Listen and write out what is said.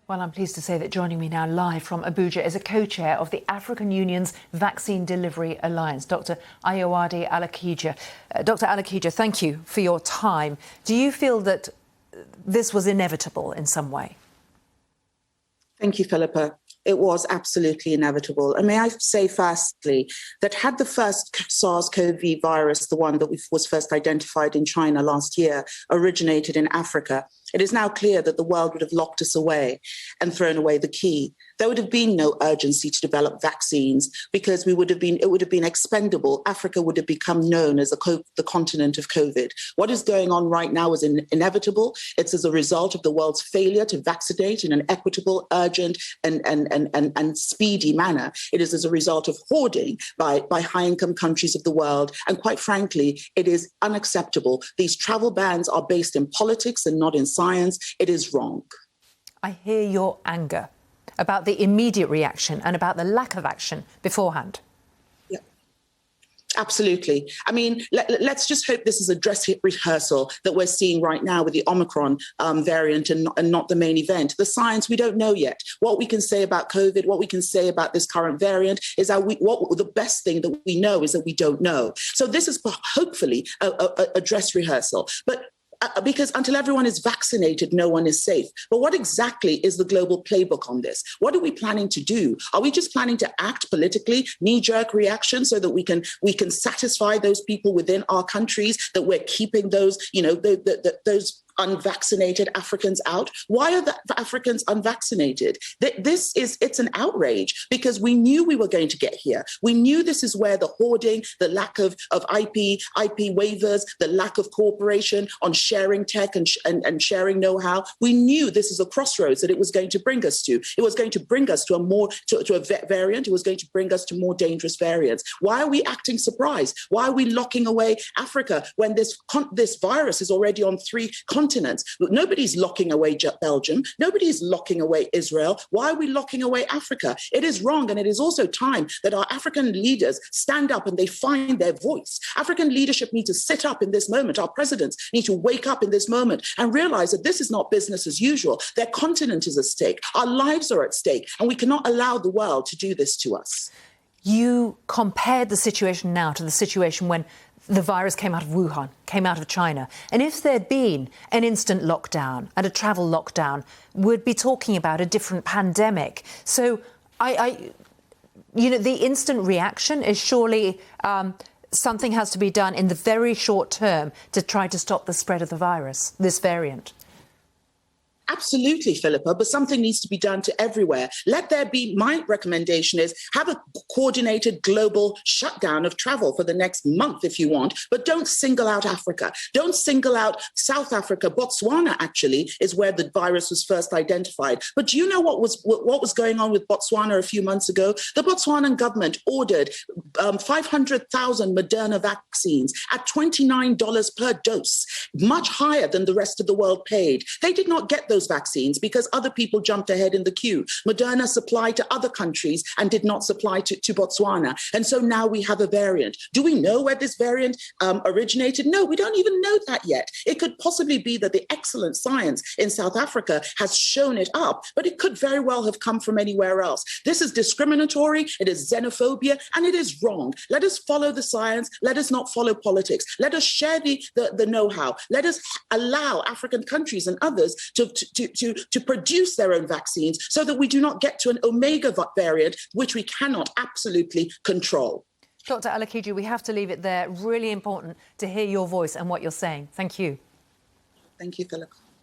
Well, I'm pleased to say that joining me now live from Abuja is a co-chair of the African Union's Vaccine Delivery Alliance, Dr. Ayowade Alakija. Dr. Alakija, thank you for your time. Do you feel that this was inevitable in some way? Thank you, Philippa. It was absolutely inevitable. And may I say firstly that had the first SARS-CoV virus, the one that was first identified in China last year, originated in Africa, it is now clear that the world would have locked us away and thrown away the key. There would have been no urgency to develop vaccines because it would have been expendable. Africa would have become known as the continent of COVID. What is going on right now is inevitable. It's as a result of the world's failure to vaccinate in an equitable, urgent, and speedy manner. It is as a result of hoarding by high-income countries of the world. And quite frankly, it is unacceptable. These travel bans are based in politics and not in science. It is wrong. I hear your anger about the immediate reaction and about the lack of action beforehand. Yeah, absolutely. I mean, let's just hope this is a dress rehearsal that we're seeing right now with the Omicron variant and not the main event. The science, we don't know yet. What we can say about COVID, what we can say about this current variant is that the best thing that we know is that we don't know. So this is hopefully a dress rehearsal. But because until everyone is vaccinated, no one is safe. But what exactly is the global playbook on this? What are we planning to do? Are we just planning to act politically, knee-jerk reaction, so that we can satisfy those people within our countries that we're keeping those, those unvaccinated Africans out? Why are the Africans unvaccinated? It's an outrage because we knew we were going to get here. We knew this is where the hoarding, the lack of IP waivers, the lack of cooperation on sharing tech and sharing know-how. We knew this is a crossroads that it was going to bring us to. It was going to bring us to a variant. It was going to bring us to more dangerous variants. Why are we acting surprised? Why are we locking away Africa when this virus is already on 3 continents? Nobody's locking away Belgium. Nobody's locking away Israel. Why are we locking away Africa? It is wrong. And it is also time that our African leaders stand up and they find their voice. African leadership need to sit up in this moment. Our presidents need to wake up in this moment and realize that this is not business as usual. Their continent is at stake. Our lives are at stake. And we cannot allow the world to do this to us. You compared the situation now to the situation when the virus came out of Wuhan, came out of China. And if there'd been an instant lockdown and a travel lockdown, we'd be talking about a different pandemic. So the instant reaction is surely something has to be done in the very short term to try to stop the spread of the virus, this variant. Absolutely, Philippa, but something needs to be done to everywhere. Let there be, my recommendation is have a coordinated global shutdown of travel for the next month if you want, but don't single out Africa. Don't single out South Africa. Botswana actually is where the virus was first identified. But do you know what was going on with Botswana a few months ago? The Botswanan government ordered 500,000 Moderna vaccines at $29 per dose, much higher than the rest of the world paid. They did not get those vaccines because other people jumped ahead in the queue. Moderna supplied to other countries and did not supply to Botswana. And so now we have a variant. Do we know where this variant originated? No, we don't even know that yet. It could possibly be that the excellent science in South Africa has shown it up, but it could very well have come from anywhere else. This is discriminatory, it is xenophobia, and it is wrong. Let us follow the science. Let us not follow politics. Let us share the know-how. Let us allow African countries and others to produce their own vaccines so that we do not get to an Omega variant, which we cannot absolutely control. Dr. Alakija, we have to leave it there. Really important to hear your voice and what you're saying. Thank you. Thank you, Philip.